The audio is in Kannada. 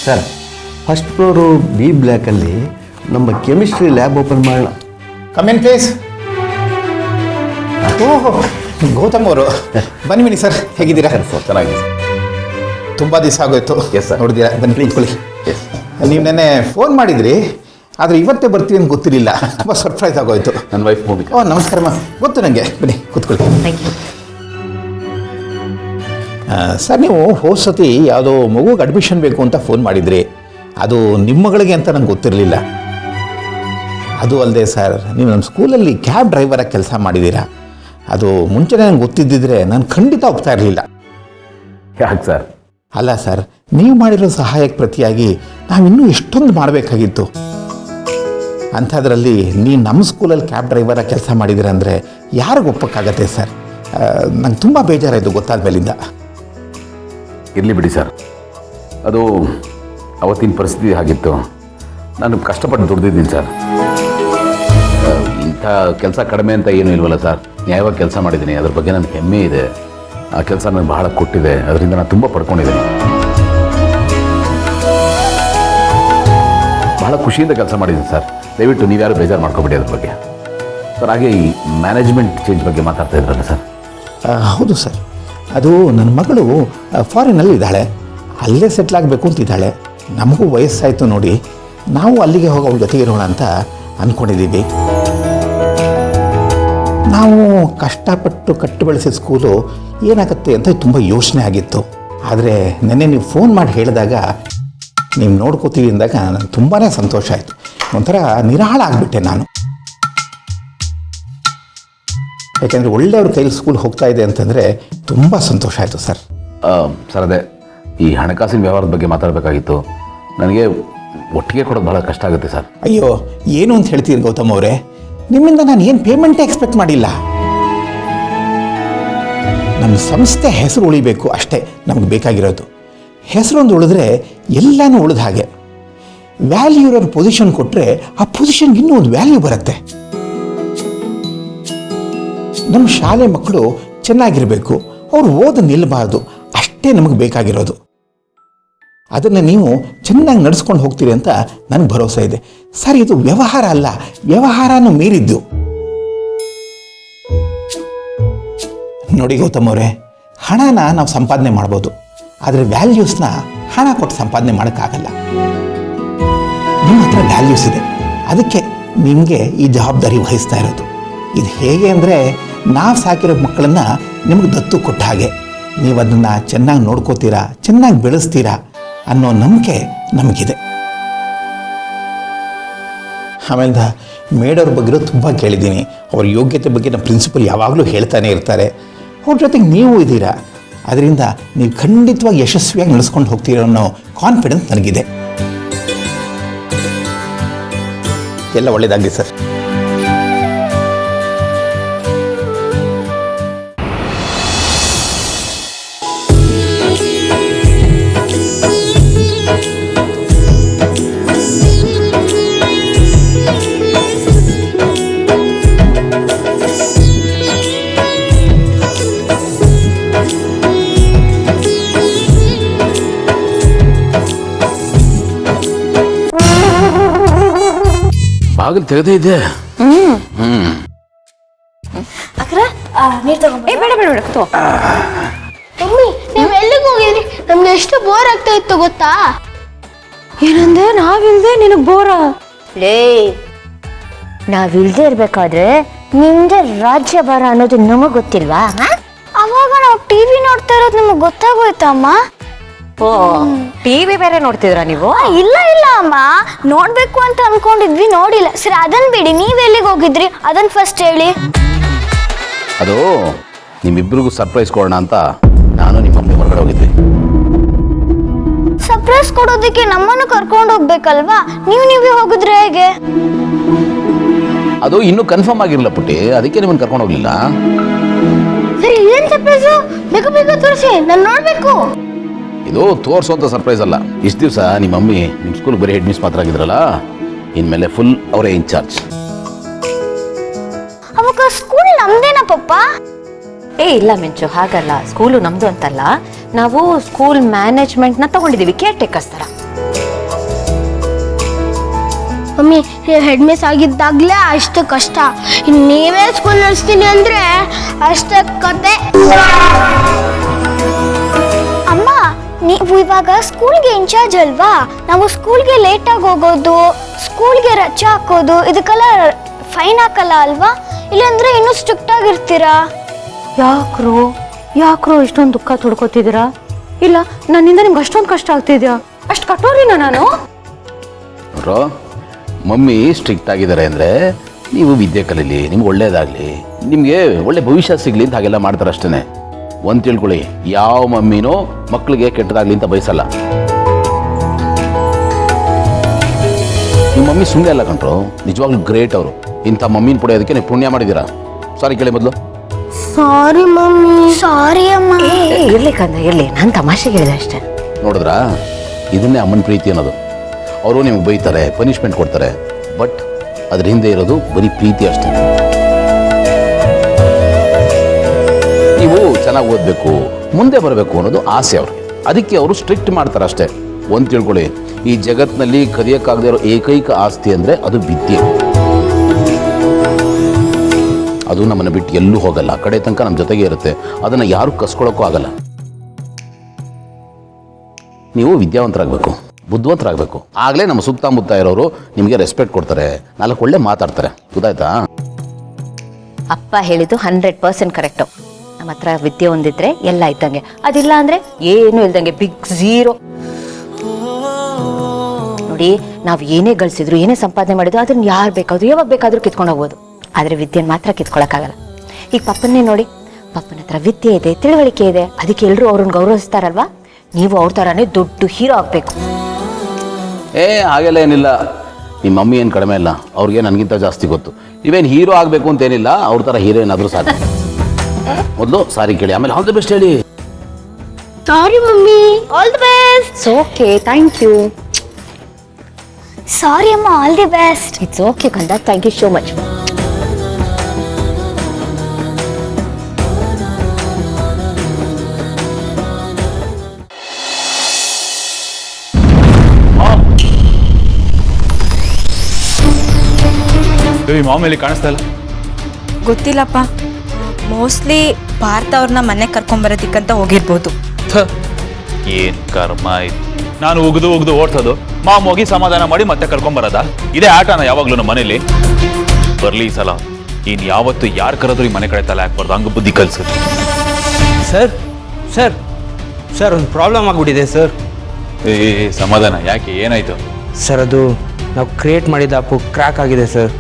ಸರ್, ಫಸ್ಟ್ ಫ್ಲೋರು ಬಿ ಬ್ಲ್ಯಾಕಲ್ಲಿ ನಮ್ಮ ಕೆಮಿಸ್ಟ್ರಿ ಲ್ಯಾಬ್ ಓಪನ್ ಮಾಡೋಣ. Common place. ಓಹೋ, ಗೌತಮ್ ಅವರು ಬನ್ನಿ ಸರ್, ಹೇಗಿದ್ದೀರಾ? ಸರ್ ಚೆನ್ನಾಗಿದೆ. ತುಂಬ ದಿವಸ ಆಗೋಯ್ತು. Yes sir. ನೋಡಿದ್ದೀರಾ? ಬನ್ನಿ ಕೂತ್ಕೊಳ್ಳಿ. ಎಸ್. ನೀವು ನೆನ್ನೆ ಫೋನ್ ಮಾಡಿದ್ರಿ, ಆದರೆ ಇವತ್ತೇ ಬರ್ತೀವಿ ಅಂತ ಗೊತ್ತಿರಲಿಲ್ಲ. ತುಂಬ ಸರ್ಪ್ರೈಸ್ ಆಗೋಯ್ತು. ನನ್ನ ವೈಫ್ ಭೂಮಿಕಾ. ಓ ನಮಸ್ಕಾರಮ್ಮ, ಗೊತ್ತು ನನಗೆ. ಬನ್ನಿ ಕೂತ್ಕೊಳ್ಳಿ. Thank you. ಸರ್, ನೀವು ಹೋದ ಸತಿ ಯಾವುದೋ ಮಗುಗೆ ಅಡ್ಮಿಷನ್ ಬೇಕು ಅಂತ ಫೋನ್ ಮಾಡಿದ್ರಿ. ಅದು ನಿಮ್ಮ ಮಗಳಿಗೆ ಅಂತ ನಂಗೆ ಗೊತ್ತಿರಲಿಲ್ಲ. ಅದು ಅಲ್ಲದೆ ಸರ್, ನೀವು ನಮ್ಮ ಸ್ಕೂಲಲ್ಲಿ ಕ್ಯಾಬ್ ಡ್ರೈವರಾಗಿ ಕೆಲಸ ಮಾಡಿದ್ದೀರಾ. ಅದು ಮುಂಚೆ ನಂಗೆ ಗೊತ್ತಿದ್ದಿದ್ರೆ ನಾನು ಖಂಡಿತ ಒಪ್ತಾ ಇರಲಿಲ್ಲ. ಯಾಕೆ ಸರ್? ಅಲ್ಲ ಸರ್, ನೀವು ಮಾಡಿರೋ ಸಹಾಯಕ್ಕೆ ಪ್ರತಿಯಾಗಿ ನಾವಿನ್ನೂ ಎಷ್ಟೊಂದು ಮಾಡಬೇಕಾಗಿತ್ತು. ಅಂಥದ್ರಲ್ಲಿ ನೀವು ನಮ್ಮ ಸ್ಕೂಲಲ್ಲಿ ಕ್ಯಾಬ್ ಡ್ರೈವರಾಗಿ ಕೆಲಸ ಮಾಡಿದ್ದೀರ ಅಂದರೆ ಯಾರಿಗೆ ಒಪ್ಪಕ್ಕಾಗತ್ತೆ ಸರ್? ನಂಗೆ ತುಂಬ ಬೇಜಾರಾಯಿತು ಗೊತ್ತಾದ ಮೇಲಿಂದ. ಇರಲಿ ಬಿಡಿ ಸರ್, ಅದು ಅವತ್ತಿನ ಪರಿಸ್ಥಿತಿ ಆಗಿತ್ತು. ನಾನು ಕಷ್ಟಪಟ್ಟು ದುಡ್ದಿದ್ದೀನಿ ಸರ್. ಇಂಥ ಕೆಲಸ ಕಡಿಮೆ ಅಂತ ಏನೂ ಇಲ್ವಲ್ಲ ಸರ್. ನ್ಯಾಯವಾಗಿ ಕೆಲಸ ಮಾಡಿದ್ದೀನಿ, ಅದ್ರ ಬಗ್ಗೆ ನನಗೆ ಹೆಮ್ಮೆ ಇದೆ. ಆ ಕೆಲಸ ನನಗೆ ಬಹಳ ಕೊಟ್ಟಿದೆ, ಅದರಿಂದ ನಾನು ತುಂಬ ಪಡ್ಕೊಂಡಿದ್ದೀನಿ. ಬಹಳ ಖುಷಿಯಿಂದ ಕೆಲಸ ಮಾಡಿದ್ದೀನಿ ಸರ್. ದಯವಿಟ್ಟು ನೀವ್ಯಾರು ಬೇಜಾರು ಮಾಡ್ಕೊಬೇಡಿ ಅದ್ರ ಬಗ್ಗೆ ಸರ್. ಹಾಗೆ ಈ ಮ್ಯಾನೇಜ್ಮೆಂಟ್ ಚೇಂಜ್ ಬಗ್ಗೆ ಮಾತಾಡ್ತಾ ಇದ್ರಲ್ಲ ಸರ್. ಹೌದು ಸರ್, ಅದು ನನ್ನ ಮಗಳು ಫಾರಿನಲ್ಲಿ ಇದ್ದಾಳೆ. ಅಲ್ಲೇ ಸೆಟ್ಲ್ ಆಗಬೇಕು ಅಂತಿದ್ದಾಳೆ. ನಮಗೂ ವಯಸ್ಸಾಯಿತು ನೋಡಿ, ನಾವು ಅಲ್ಲಿಗೆ ಹೋಗಿ ಅವಳ ಜೊತೆಗೆ ಇರೋಣ ಅಂತ ಅಂದ್ಕೊಂಡಿದ್ದೀವಿ. ನಾವು ಕಷ್ಟಪಟ್ಟು ಕಟ್ಟು ಬೆಳೆಸಿದ ಸ್ಕೂಲು ಏನಾಗುತ್ತೆ ಅಂತ ತುಂಬ ಯೋಚನೆ ಆಗಿತ್ತು. ಆದರೆ ನೆನ್ನೆ ನೀವು ಫೋನ್ ಮಾಡಿ ಹೇಳಿದಾಗ, ನೀವು ನೋಡ್ಕೋತೀವಿ ಅಂದಾಗ ನನಗೆ ತುಂಬಾ ಸಂತೋಷ ಆಯಿತು. ಒಂಥರ ನಿರಾಳ ಆಗಿಬಿಟ್ಟೆ ನಾನು. ಯಾಕೆಂದರೆ ಒಳ್ಳೆಯವ್ರ ಕೈಲಿ ಸ್ಕೂಲ್ ಹೋಗ್ತಾ ಇದೆ ಅಂತಂದರೆ ತುಂಬ ಸಂತೋಷ ಆಯಿತು ಸರ್. ಸರ್, ಅದೇ ಈ ಹಣಕಾಸಿನ ವ್ಯವಹಾರದ ಬಗ್ಗೆ ಮಾತಾಡಬೇಕಾಗಿತ್ತು. ನನಗೆ ಒಟ್ಟಿಗೆ ಕೊಡೋದು ಭಾಳ ಕಷ್ಟ ಆಗುತ್ತೆ ಸರ್. ಅಯ್ಯೋ, ಏನು ಅಂತ ಹೇಳ್ತೀರಿ ಗೌತಮ್ ಅವರೇ? ನಿಮ್ಮಿಂದ ನಾನು ಏನು ಪೇಮೆಂಟೇ ಎಕ್ಸ್ಪೆಕ್ಟ್ ಮಾಡಿಲ್ಲ. ನಮ್ಮ ಸಂಸ್ಥೆ ಹೆಸರು ಉಳಿಬೇಕು ಅಷ್ಟೇ ನಮಗೆ ಬೇಕಾಗಿರೋದು. ಹೆಸರೊಂದು ಉಳಿದ್ರೆ ಎಲ್ಲನೂ ಉಳಿದ ಹಾಗೆ. ವ್ಯಾಲ್ಯೂ ಇರೋರು ಪೊಸಿಷನ್ ಕೊಟ್ಟರೆ ಆ ಪೊಸಿಷನ್ಗೆ ಇನ್ನೂ ಒಂದು ವ್ಯಾಲ್ಯೂ ಬರುತ್ತೆ. ನಮ್ಮ ಶಾಲೆ ಮಕ್ಕಳು ಚೆನ್ನಾಗಿರಬೇಕು, ಅವ್ರು ಓದು ನಿಲ್ಲಬಾರ್ದು, ಅಷ್ಟೇ ನಮಗೆ ಬೇಕಾಗಿರೋದು. ಅದನ್ನು ನೀವು ಚೆನ್ನಾಗಿ ನಡೆಸ್ಕೊಂಡು ಹೋಗ್ತೀರಿ ಅಂತ ನನಗೆ ಭರವಸೆ ಇದೆ ಸರ್. ಇದು ವ್ಯವಹಾರ ಅಲ್ಲ, ವ್ಯವಹಾರನೂ ಮೀರಿದ್ದು. ನೋಡಿ ಗೌತಮ್ ಅವರೇ, ಹಣನ ನಾವು ಸಂಪಾದನೆ ಮಾಡ್ಬೋದು, ಆದರೆ ವ್ಯಾಲ್ಯೂಸ್ನ ಹಣ ಕೊಟ್ಟು ಸಂಪಾದನೆ ಮಾಡೋಕ್ಕಾಗಲ್ಲ. ನಿಮ್ಮ ಹತ್ರ ವ್ಯಾಲ್ಯೂಸ್ ಇದೆ, ಅದಕ್ಕೆ ನಿಮಗೆ ಈ ಜವಾಬ್ದಾರಿ ವಹಿಸ್ತಾ ಇರೋದು. ಇದು ಹೇಗೆ ಅಂದರೆ, ನಾವು ಸಾಕಿರೋ ಮಕ್ಕಳನ್ನು ನಿಮಗೆ ದತ್ತು ಕೊಟ್ಟ ಹಾಗೆ. ನೀವು ಅದನ್ನು ಚೆನ್ನಾಗಿ ನೋಡ್ಕೋತೀರಾ, ಚೆನ್ನಾಗಿ ಬೆಳೆಸ್ತೀರಾ ಅನ್ನೋ ನಂಬಿಕೆ ನಮಗಿದೆ. ಆಮೇಲೆ ಮೇಡವ್ರ ಬಗ್ಗೆ ತುಂಬ ಕೇಳಿದ್ದೀನಿ. ಅವ್ರ ಯೋಗ್ಯತೆ ಬಗ್ಗೆ ನಮ್ಮ ಪ್ರಿನ್ಸಿಪಲ್ ಯಾವಾಗಲೂ ಹೇಳ್ತಾನೆ ಇರ್ತಾರೆ. ಅವ್ರ ಜೊತೆಗೆ ನೀವು ಇದ್ದೀರಾ, ಅದರಿಂದ ನೀವು ಖಂಡಿತವಾಗಿ ಯಶಸ್ವಿಯಾಗಿ ನಡೆಸ್ಕೊಂಡು ಹೋಗ್ತೀರೋ ಅನ್ನೋ ಕಾನ್ಫಿಡೆನ್ಸ್ ನನಗಿದೆ. ಎಲ್ಲ ಒಳ್ಳೆಯದಾಗಲಿ ಸರ್. ಬಾಗಿಲು ತೆಗೆದೇ ಇದೆ. ನೀರು ತಗೊಂಡು. ಬೇಡ ಬೇಡ ಬೇಡ ಕೂತ್ಕೋ. ಮಮ್ಮಿ, ನೀವು ಎಲ್ಲಿಗೆ ಹೋಗಿದ್ರಿ? ನಮ್ಗೆ ಎಷ್ಟು ಬೋರ್ ಆಗ್ತಾ ಇತ್ತು ಗೊತ್ತಾ? ಏನಂದೆ? ನಾವಿಲ್ದೆ ನಿನಗೆ ಬೋರ? ಲೇ, ನಾವಿಲ್ದೇ ಇರ್ಬೇಕಾದ್ರೆ ನಿಮ್ದೆ ರಾಜ್ಯಭಾರ ಅನ್ನೋದು ನಮಗ್ ಗೊತ್ತಿಲ್ವಾ? ಅವಾಗ ನಾವು ಟಿವಿ ನೋಡ್ತಾ ಇರೋದು ನಮಗೆ ಗೊತ್ತಾಗೋಯ್ತಾ ಅಮ್ಮ? ಓ, ಟಿವಿ ಬೇರೆ ನೋಡ್ತಿದ್ರಾ ನೀವು? ಇಲ್ಲ ಇಲ್ಲ ಅಮ್ಮ, ನೋಡ್ಬೇಕು ಅಂತ ಅನ್ಕೊಂಡಿದ್ವಿ, ನೋಡಿಲ್ಲ. ಸರಿ, ಅದನ್ನ ಬಿಡಿ, ನೀವ್ ಎಲ್ಲಿಗೆ ಹೋಗಿದ್ರಿ ಅದನ್ನ ಫಸ್ಟ್ ಹೇಳಿ. ಅದು ನಿಮ್ಮಿಬ್ಬರಿಗೂ ಸರ್ಪ್ರೈಸ್ ಕೊಡೋಣ ಅಂತ ನಾನು ನಿಮ್ಮ ಮಮ್ಮಿ ಹೊರಗಡೆ ಹೋಗಿದ್ವಿ. ಸರ್ಪ್ರೈಸ್ ಕೊಡೋದಕ್ಕೆ ನಮ್ಮನ್ನು ಕರ್ಕೊಂಡು ಹೋಗ್ಬೇಕಲ್ವಾ? ನೀವೇ ಹೋಗಿದ್ರೆ ಹೇಗೆ? ಅದು ಇನ್ನೂ ಕನ್ಫರ್ಮ್ ಆಗಿರಲಿಲ್ಲ ಪುಟ್ಟಿ, ಅದಕ್ಕೆ ನಿಮ್ಮನ್ನು ಕರ್ಕೊಂಡು ಹೋಗ್ಲಿಲ್ಲ. ಸರಿ, ಏನ್ ಸರ್ಪ್ರೈಸ್? ಬೇಗ ಬೇಗ ತೋರಿಸಿ, ನಾನು ನೋಡ್ಬೇಕು. ಇದು ತೋರಿಸುವಂಥ ಸರ್ಪ್ರೈಸ್ ಅಲ್ಲ. ಇಷ್ಟು ದಿವಸ ನಿಮ್ಮ ಮಮ್ಮಿ ನಿಮ್ಮ ಸ್ಕೂಲ್ ಬರೀ ಹೆಡ್ ಮಿಸ್ ಮಾತ್ರ ಆಗಿದ್ರಲ್ಲ, ಇನ್ಮೇಲೆ ಫುಲ್ ಅವರೇ ಇನ್ಚಾರ್ಜ್. ಅವಾಗ ಸ್ಕೂಲ್ ನಮ್ದೇನಾ ಪಪ್ಪ? ಇಲ್ಲ ಮಿಂಚು, ಹಾಗಲ್ಲ. ಸ್ಕೂಲು ನಮ್ದು ಅಂತಲ್ಲ, ನಾವು ಸ್ಕೂಲ್ ಮ್ಯಾನೇಜ್ಮೆಂಟ್ನ ತಗೊಂಡಿದ್ದೀವಿ, ಕೇರ್ ಟೇಕರ್ಸ್ ಥರ. ಮಮ್ಮಿ ನೀವು ಹೆಡ್ ಮಿಸ್ ಆಗಿದ್ದಾಗಲೇ ಅಷ್ಟು ಕಷ್ಟ ಇನ್ನು ನೀವೇ ಸ್ಕೂಲ್ ನಡೆಸ್ತೀನಿ ಅಂದರೆ ಅಷ್ಟೇ ಕತೆ. ಅಮ್ಮ ನೀವು ಇವಾಗ ಸ್ಕೂಲ್ಗೆ ಇನ್ಚಾರ್ಜ್ ಅಲ್ವಾ? ನಾವು ಸ್ಕೂಲ್ಗೆ ಲೇಟಾಗಿ ಹೋಗೋದು, ಸ್ಕೂಲ್ಗೆ ರಜೆ ಹಾಕೋದು ಇದಕ್ಕೆಲ್ಲ ಫೈನ್ ಹಾಕಲ್ಲ ಅಲ್ವಾ? ಇಲ್ಲಾಂದ್ರೆ ಇನ್ನೂ ಸ್ಟ್ರಿಕ್ಟ್ ಆಗಿರ್ತೀರಾ. ಯಾಕ್ರೋ ಇಷ್ಟೊಂದು ದುಃಖ ತುಡ್ಕೋತಿದ್ದೀರಾ? ಇಲ್ಲ ನನ್ನಿಂದ ನಿಮ್ಗೆ ಅಷ್ಟೊಂದು ಕಷ್ಟ ಆಗ್ತಿದ್ಯಾ? ಅಷ್ಟು ಕಠೋರಿನ ನಾನು? ನೋಡ್ರೋ, ಮಮ್ಮಿ ಸ್ಟ್ರಿಕ್ಟ್ ಆಗಿದ್ದಾರೆ ಅಂದರೆ ನೀವು ವಿದ್ಯೆ ಕಲೀಲಿ, ನಿಮ್ಗೆ ಒಳ್ಳೇದಾಗಲಿ, ನಿಮಗೆ ಒಳ್ಳೆ ಭವಿಷ್ಯ ಸಿಗಲಿ ಅಂತ ಹಾಗೆಲ್ಲ ಮಾಡ್ತಾರೆ ಅಷ್ಟೇ. ಒಂದು ತಿಳ್ಕೊಳ್ಳಿ, ಯಾವ ಮಮ್ಮಿನೂ ಮಕ್ಕಳಿಗೆ ಕೆಟ್ಟದಾಗಲಿ ಅಂತ ಬಯಸಲ್ಲ. ನಿಮ್ಮ ಮಮ್ಮಿ ಸುಮ್ಮನೆ ಅಲ್ಲ ಕಂಡ್ರು, ನಿಜವಾಗ್ಲೂ ಗ್ರೇಟ್ ಅವರು. ಇಂಥ ಮಮ್ಮಿನ ಪಡೆಯೋದಕ್ಕೆ ನೀವು ಪುಣ್ಯ ಮಾಡಿದ್ದೀರಾ. ಸಾರಿ ಕೇಳಿ ಮೊದಲು. ಸಾರಿ ಮಮ್ಮಿ. ಸಾರಿ ಅಮ್ಮ. ಇರ್ಲಿ ಕಂದ ಇರ್ಲಿ, ನಾನು ತಮಾಷೆಗೆ ಹೇಳಿದೆ ಅಷ್ಟೇ. ನೋಡಿದ್ರಾ, ಇದನ್ನೇ ಅಮ್ಮನ ಪ್ರೀತಿ ಅನ್ನೋದು. ಅವರು ನಿಮ್ಗೆ ಬೈತಾರೆ, ಪನಿಷ್ಮೆಂಟ್ ಕೊಡ್ತಾರೆ, ಬಟ್ ಅದ್ರ ಹಿಂದೆ ಇರೋದು ಬರೀ ಪ್ರೀತಿ ಅಷ್ಟೇ. ನೀವು ಚೆನ್ನಾಗಿ ಓದಬೇಕು, ಮುಂದೆ ಬರಬೇಕು ಅನ್ನೋದು ಆಸೆ ಅವ್ರಿಗೆ. ಅದಕ್ಕೆ ಅವರು ಸ್ಟ್ರಿಕ್ಟ್ ಮಾಡ್ತಾರೆ ಅಷ್ಟೇ. ಒಂದು ತಿಳ್ಕೊಳ್ಳಿ, ಈ ಜಗತ್ತಿನಲ್ಲಿ ಕದಿಯೋಕ್ಕಾಗದೇ ಇರೋ ಏಕೈಕ ಆಸ್ತಿ ಅಂದರೆ ಅದು ವಿದ್ಯೆ. ಅದು ನಮ್ಮನ್ನು ಬಿಟ್ಟು ಎಲ್ಲೂ ಹೋಗಲ್ಲ, ಕಡೆ ತನಕ ನಮ್ಮ ಜೊತೆಗೆ ಇರುತ್ತೆ. ಅದನ್ನು ಯಾರೂ ಕಸ್ಕೊಳ್ಳೋಕ್ಕೂ ಆಗಲ್ಲ. ನೀವು ವಿದ್ಯಾವಂತರಾಗಬೇಕು, ಬುದ್ಧಿವಂತರಾಗಬೇಕು. ಆಗಲೇ ನಮ್ಮ ಸುತ್ತಮುತ್ತ ಇರೋರು ನಿಮಗೆ ರೆಸ್ಪೆಕ್ಟ್ ಕೊಡ್ತಾರೆ, 4 ಒಳ್ಳೆ ಮಾತಾಡ್ತಾರೆ. ಗೊತ್ತಾಯ್ತಾ? ಅಪ್ಪ ಹೇಳಿದ್ದು 100% ಕರೆಕ್ಟು. ನಮ್ಮ ಹತ್ರ ವಿದ್ಯೆ ಹೊಂದಿದ್ರೆ ಎಲ್ಲ ಇದ್ದಂಗೆ, ಅದಿಲ್ಲ ಅಂದ್ರೆ ಏನು ಇಲ್ದಂಗೆ, ಬಿಗ್ ಝೀರೋ. ನೋಡಿ, ನಾವು ಏನೇ ಗಳಿಸಿದ್ರು, ಏನೇ ಸಂಪಾದನೆ ಮಾಡಿದ್ರು ಅದನ್ನ ಯಾರು ಬೇಕಾದ್ರೂ ಯಾವಾಗ ಬೇಕಾದ್ರೂ ಕಿತ್ಕೊಂಡು ಹೋಗ್ಬೋದು. ಆದರೆ ವಿದ್ಯೆನ ಮಾತ್ರ ಕಿತ್ಕೊಳಕ್ಕಾಗಲ್ಲ. ಈಗ ಪಪ್ಪನ್ನೇ ನೋಡಿ, ಪಪ್ಪನ ಹತ್ರ ವಿದ್ಯೆ ಇದೆ, ತಿಳುವಳಿಕೆ ಇದೆ, ಅದಕ್ಕೆ ಎಲ್ಲರೂ ಅವ್ರನ್ನ ಗೌರವಿಸ್ತಾರಲ್ವಾ? ನೀವು ಅವ್ರ ಥರನೇ ದೊಡ್ಡ ಹೀರೋ ಆಗಬೇಕು. ಹಾಗೆಲ್ಲ ಏನಿಲ್ಲ. ನಿಮ್ಮ ಮಮ್ಮಿ ಏನು ಕಡಿಮೆ ಇಲ್ಲ, ಅವ್ರಿಗೆ ನನಗಿಂತ ಜಾಸ್ತಿ ಗೊತ್ತು. ನೀವೇನು ಹೀರೋ ಆಗಬೇಕು ಅಂತೇನಿಲ್ಲ, ಅವ್ರ ಥರ ಹೀರೋ ಏನಾದರೂ ಸಾಧ್ಯ. ಮೊದಲು ಸಾರಿ ಕೇಳಿ, ಆಮೇಲೆ ಆಲ್ ದಿ ಬೆಸ್ಟ್ ಹೇಳಿ. Sorry mummy. All the best. Okay, thank you. Sorry ಅಮ್ಮ, all the best. It's okay ಕಂದ, ಥ್ಯಾಂಕ್ ಯು ಸೋ ಮಚ್. ಮಾಮೇಲಿ ಕಾಣಿಸ್ತಾ ಇಲ್ಲ. ಗೊತ್ತಿಲ್ಲಪ್ಪ, ಮೋಸ್ಟ್ಲಿ ಭಾರತ ಅವ್ರನ್ನ ಮನೆ ಕರ್ಕೊಂಬರೋದಿಕ್ಕಂತ ಹೋಗಿರ್ಬೋದು. ಏನ್ ಕರ್ಮ ಇದು. ನಾನು ಉಗಿದು ಓಡ್ಸೋದು, ಮಾಮ್ ಹೋಗಿ ಸಮಾಧಾನ ಮಾಡಿ ಮತ್ತೆ ಕರ್ಕೊಂಬರೋದ? ಇದೇ ಆಟನ ಯಾವಾಗ್ಲೂ ನಮ್ಮ ಮನೇಲಿ? ಬರ್ಲಿ ಈ ಸಲ ಇನ್ ಯಾವತ್ತು ಯಾರು ಕರೆದ್ರು ಈ ಮನೆ ಕಡೆ ತಲೆ ಹಾಕ್ಬಾರ್ದು, ಹಂಗ ಬುದ್ಧಿ ಕಲ್ಸುತ್ತೆ. ಸರ್ ಸರ್ ಸರ್ ಒಂದು ಪ್ರಾಬ್ಲಮ್ ಆಗ್ಬಿಟ್ಟಿದೆ ಸರ್. ಸಮಾಧಾನ ಯಾಕೆ, ಏನಾಯ್ತು? ಸರ್ ಅದು ನಾವು ಕ್ರಿಯೇಟ್ ಮಾಡಿದ ಆಪು ಕ್ರ್ಯಾಕ್ ಆಗಿದೆ ಸರ್.